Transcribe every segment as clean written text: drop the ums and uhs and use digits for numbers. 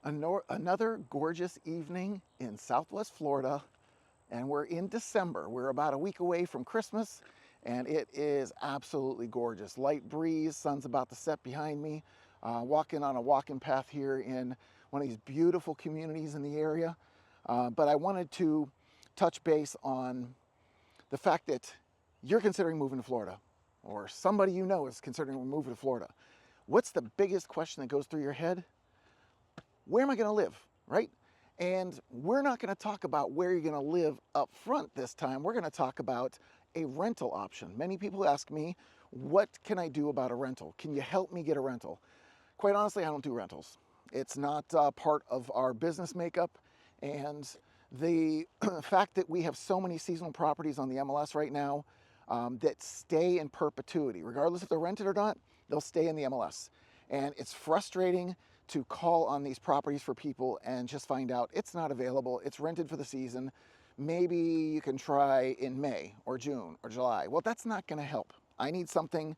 Another gorgeous evening in Southwest Florida, and we're in December. We're about a week away from Christmas, and it is absolutely gorgeous. Light breeze, sun's about to set behind me. Walking on a walking path here in one of these beautiful communities in the area. But I wanted to touch base on the fact that you're considering moving to Florida, or somebody you know is considering moving to Florida. What's the biggest question that goes through your head? Where am I going to live, right? And we're not going to talk about where you're going to live up front this time. We're going to talk about a rental option. Many people ask me, what can I do about a rental? Can you help me get a rental? Quite honestly, I don't do rentals. It's not part of our business makeup. And the fact that we have so many seasonal properties on the MLS right now that stay in perpetuity, regardless if they're rented or not, they'll stay in the MLS. And it's frustrating to call on these properties for people and just find out it's not available, it's rented for the season. Maybe you can try in May or June or July. Well, that's not going to help. I need something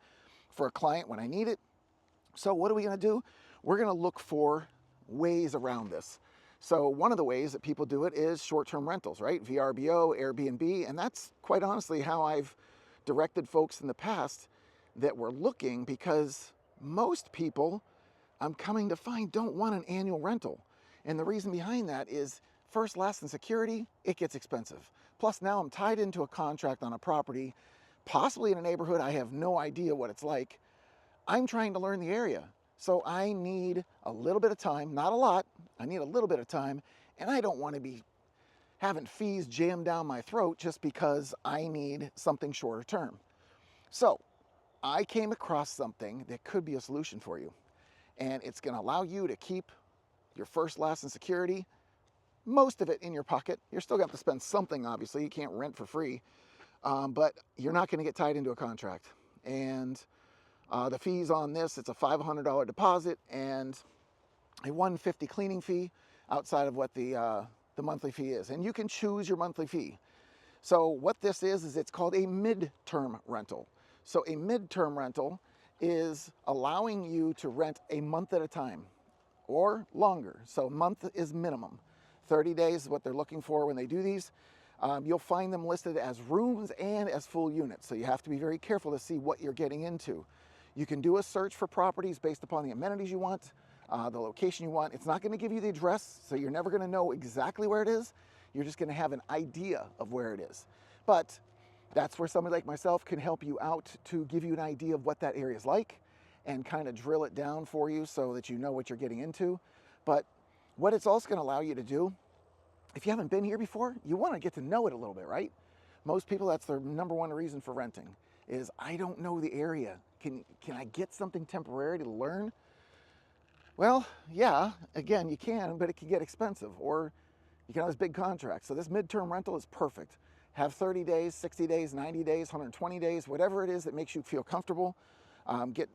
for a client when I need it. So what are we going to do? We're going to look for ways around this. So one of the ways that people do it is short-term rentals, right? VRBO, Airbnb, and that's quite honestly how I've directed folks in the past that were looking, because most people I'm coming to find don't want an annual rental. And the reason behind that is first, last, and security, it gets expensive. Plus now I'm tied into a contract on a property, possibly in a neighborhood I have no idea what it's like. I'm trying to learn the area. So I need a little bit of time, not a lot, I need a little bit of time, and I don't want to be having fees jammed down my throat just because I need something shorter term. So I came across something that could be a solution for you. And it's going to allow you to keep your first, last, and security, most of it in your pocket. You're still going to have to spend something, obviously. You can't rent for free, but you're not going to get tied into a contract. And the fees on this, it's a $500 deposit and a $150 cleaning fee outside of what the monthly fee is. And you can choose your monthly fee. So what this is it's called a midterm rental. So a midterm rental is allowing you to rent a month at a time or longer. So a month is minimum. 30 days is what they're looking for when they do these. You'll find them listed as rooms and as full units. So you have to be very careful to see what you're getting into. You can do a search for properties based upon the amenities you want, the location you want. It's not going to give you the address, so you're never going to know exactly where it is. You're just going to have an idea of where it is. But that's where somebody like myself can help you out to give you an idea of what that area is like and kind of drill it down for you so that you know what you're getting into. But what it's also going to allow you to do, if you haven't been here before, you want to get to know it a little bit, right? Most people, that's their number one reason for renting is, I don't know the area. Can I get something temporary to learn? Well, yeah, again, you can, but it can get expensive, or you can have this big contract. So this midterm rental is perfect. Have 30 days, 60 days, 90 days, 120 days, whatever it is that makes you feel comfortable. Get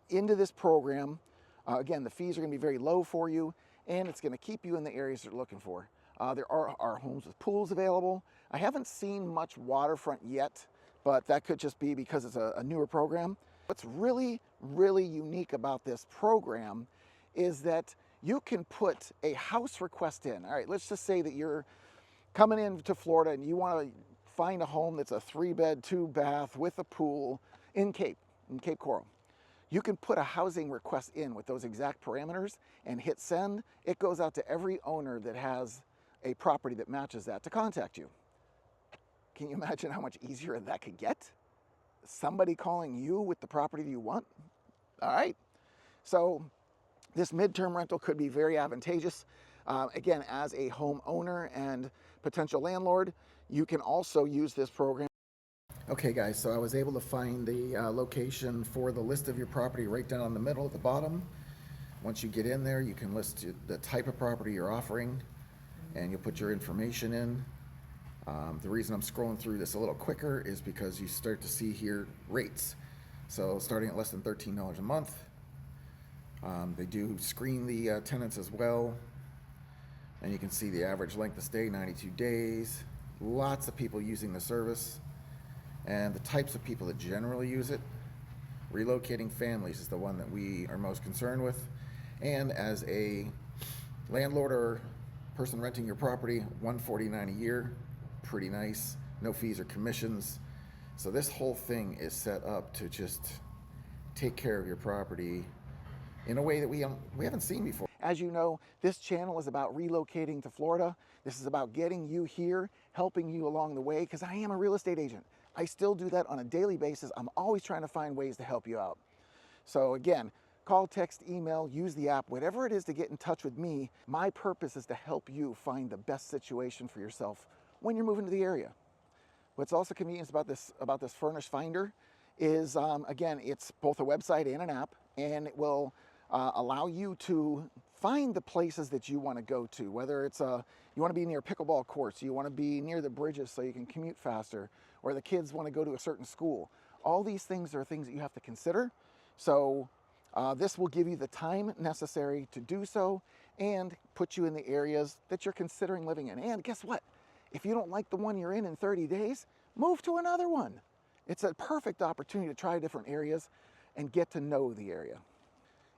into this program. Again, the fees are going to be very low for you, and it's going to keep you in the areas you're looking for. There are homes with pools available. I haven't seen much waterfront yet, but that could just be because it's a newer program. What's really, really unique about this program is that you can put a house request in. All right, let's just say that you're coming into Florida and you want to find a home that's a 3-bed, 2-bath with a pool in Cape Coral. You can put a housing request in with those exact parameters and hit send. It goes out to every owner that has a property that matches that to contact you. Can you imagine how much easier that could get? Somebody calling you with the property you want? All right. So this midterm rental could be very advantageous. Again, as a homeowner and potential landlord, you can also use this program. Okay guys, so I was able to find the location for the list of your property right down in the middle at the bottom. Once you get in there, you can list the type of property you're offering and you'll put your information in. The reason I'm scrolling through this a little quicker is because you start to see here rates. So starting at less than $13 a month. They do screen the tenants as well. And you can see the average length of stay, 92 days. Lots of people using the service. And the types of people that generally use it, relocating families is the one that we are most concerned with. And as a Landlord or person renting your property, $149 a year, pretty nice. No fees or commissions. So this whole thing is set up to just take care of your property in a way that we haven't seen before. As you know, this channel is about relocating to Florida. This is about getting you here, helping you along the way, because I am a real estate agent. I still do that on a daily basis. I'm always trying to find ways to help you out. So again, call, text, email, use the app, whatever it is to get in touch with me. My purpose is to help you find the best situation for yourself when you're moving to the area. What's also convenient about this Furnish Finder is, again, it's both a website and an app, and it will allow you to find the places that you want to go to, whether it's you want to be near pickleball courts, you want to be near the bridges so you can commute faster, or the kids want to go to a certain school. All these things are things that you have to consider. So this will give you the time necessary to do so and put you in the areas that you're considering living in. And guess what? If you don't like the one you're in 30 days, move to another one. It's a perfect opportunity to try different areas and get to know the area.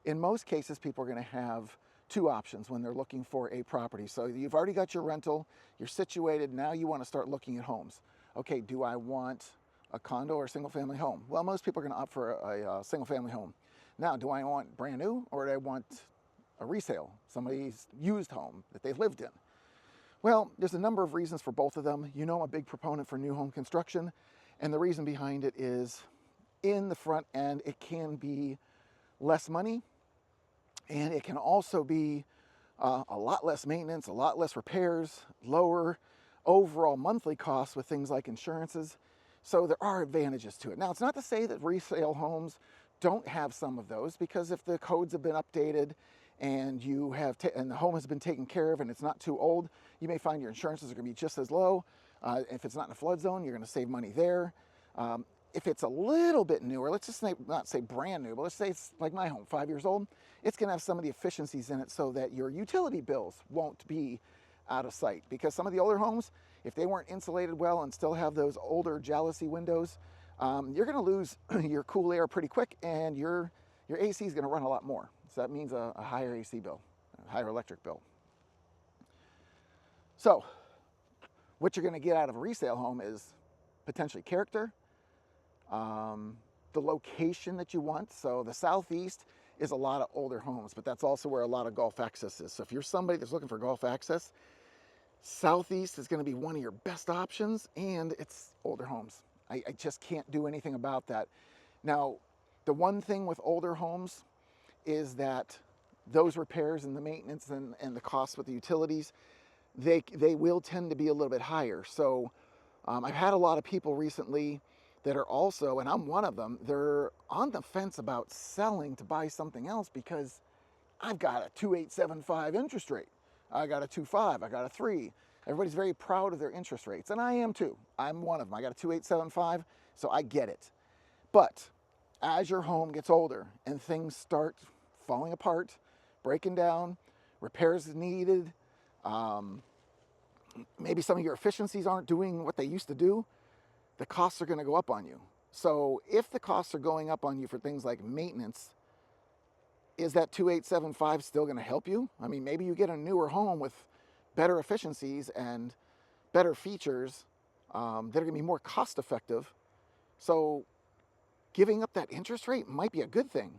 In most cases, people are going to have two options when they're looking for a property. So you've already got your rental, you're situated, now you want to start looking at homes. Okay, do I want a condo or a single family home? Well, most people are going to opt for a single family home. Now, do I want brand new, or do I want a resale, somebody's used home that they've lived in? Well, there's a number of reasons for both of them. You know, I'm a big proponent for new home construction, and the reason behind it is in the front end, it can be less money, and it can also be a lot less maintenance, a lot less repairs, lower overall monthly costs with things like insurances. So there are advantages to it. Now, it's not to say that resale homes don't have some of those, because if the codes have been updated and you have and the home has been taken care of and it's not too old, you may find your insurances are going to be just as low. If it's not in a flood zone, you're going to save money there. If it's a little bit newer, let's just not say brand new, but let's say it's like my home, 5 years old, it's going to have some of the efficiencies in it so that your utility bills won't be out of sight. Because some of the older homes, if they weren't insulated well and still have those older jalousie windows, you're going to lose your cool air pretty quick, and your AC is going to run a lot more. So that means a higher AC bill, a higher electric bill. So what you're going to get out of a resale home is potentially character, the location that you want. So the Southeast is a lot of older homes, but that's also where a lot of golf access is. So if you're somebody that's looking for golf access, Southeast is going to be one of your best options, and it's older homes. I just can't do anything about that. Now, the one thing with older homes is that those repairs and the maintenance and the costs with the utilities, they will tend to be a little bit higher. So I've had a lot of people recently that are also, and I'm one of them, they're on the fence about selling to buy something else because I've got a 2.875 interest rate. I got a 2.5, I got a 3. Everybody's very proud of their interest rates, and I am too. I'm one of them. I got a 2.875, so I get it. But as your home gets older and things start falling apart, breaking down, repairs needed, maybe some of your efficiencies aren't doing what they used to do, the costs are going to go up on you. So if the costs are going up on you for things like maintenance, is that 2.875 still going to help you? I mean, maybe you get a newer home with better efficiencies and better features that are going to be more cost effective. So giving up that interest rate might be a good thing.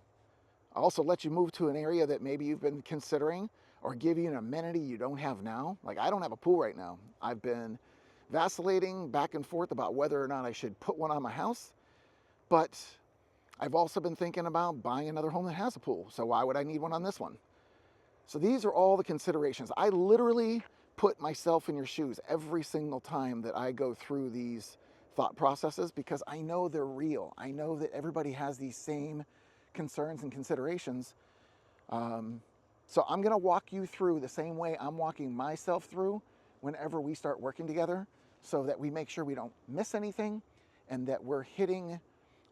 Also let you move to an area that maybe you've been considering, or give you an amenity you don't have now. Like, I don't have a pool right now. I've been vacillating back and forth about whether or not I should put one on my house, but I've also been thinking about buying another home that has a pool. So why would I need one on this one? So these are all the considerations. I literally put myself in your shoes every single time that I go through these thought processes, because I know they're real. I know that everybody has these same concerns and considerations. So I'm going to walk you through the same way I'm walking myself through whenever we start working together, so that we make sure we don't miss anything and that we're hitting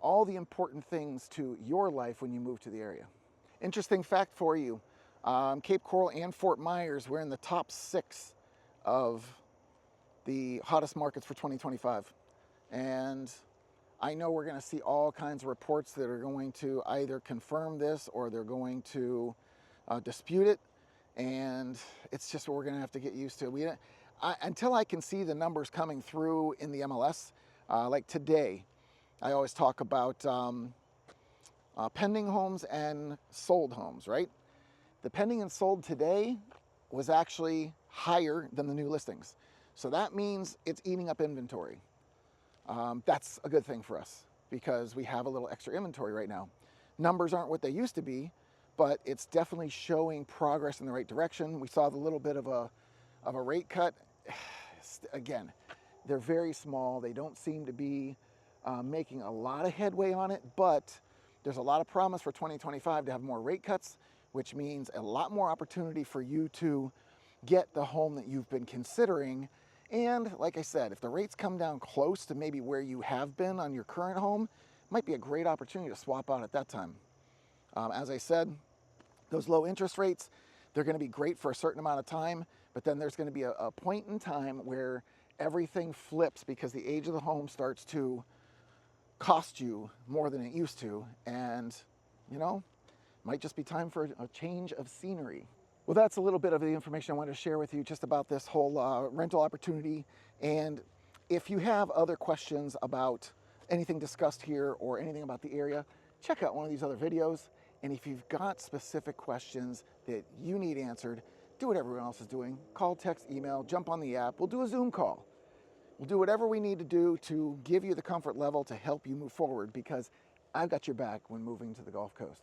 all the important things to your life when you move to the area. Interesting fact for you, Cape Coral and Fort Myers were in the top 6 of the hottest markets for 2025. And I know we're going to see all kinds of reports that are going to either confirm this or they're going to dispute it. and it's just what we're gonna have to get used to. Until I can see the numbers coming through in the MLS, like today, I always talk about pending homes and sold homes, right? The pending and sold today was actually higher than the new listings. So that means it's eating up inventory. That's a good thing for us because we have a little extra inventory right now. Numbers aren't what they used to be, but it's definitely showing progress in the right direction. We saw the little bit of a rate cut. Again, they're very small. They don't seem to be making a lot of headway on it, but there's a lot of promise for 2025 to have more rate cuts, which means a lot more opportunity for you to get the home that you've been considering. And like I said, if the rates come down close to maybe where you have been on your current home, it might be a great opportunity to swap out at that time. As I said, those low interest rates, they're going to be great for a certain amount of time, but then there's going to be a point in time where everything flips because the age of the home starts to cost you more than it used to, and you know, might just be time for a change of scenery. Well, that's a little bit of the information I wanted to share with you just about this whole rental opportunity. And if you have other questions about anything discussed here or anything about the area, check out one of these other videos. And if you've got specific questions that you need answered, do what everyone else is doing. Call, text, email, jump on the app. We'll do a Zoom call. We'll do whatever we need to do to give you the comfort level to help you move forward, because I've got your back when moving to the Gulf Coast.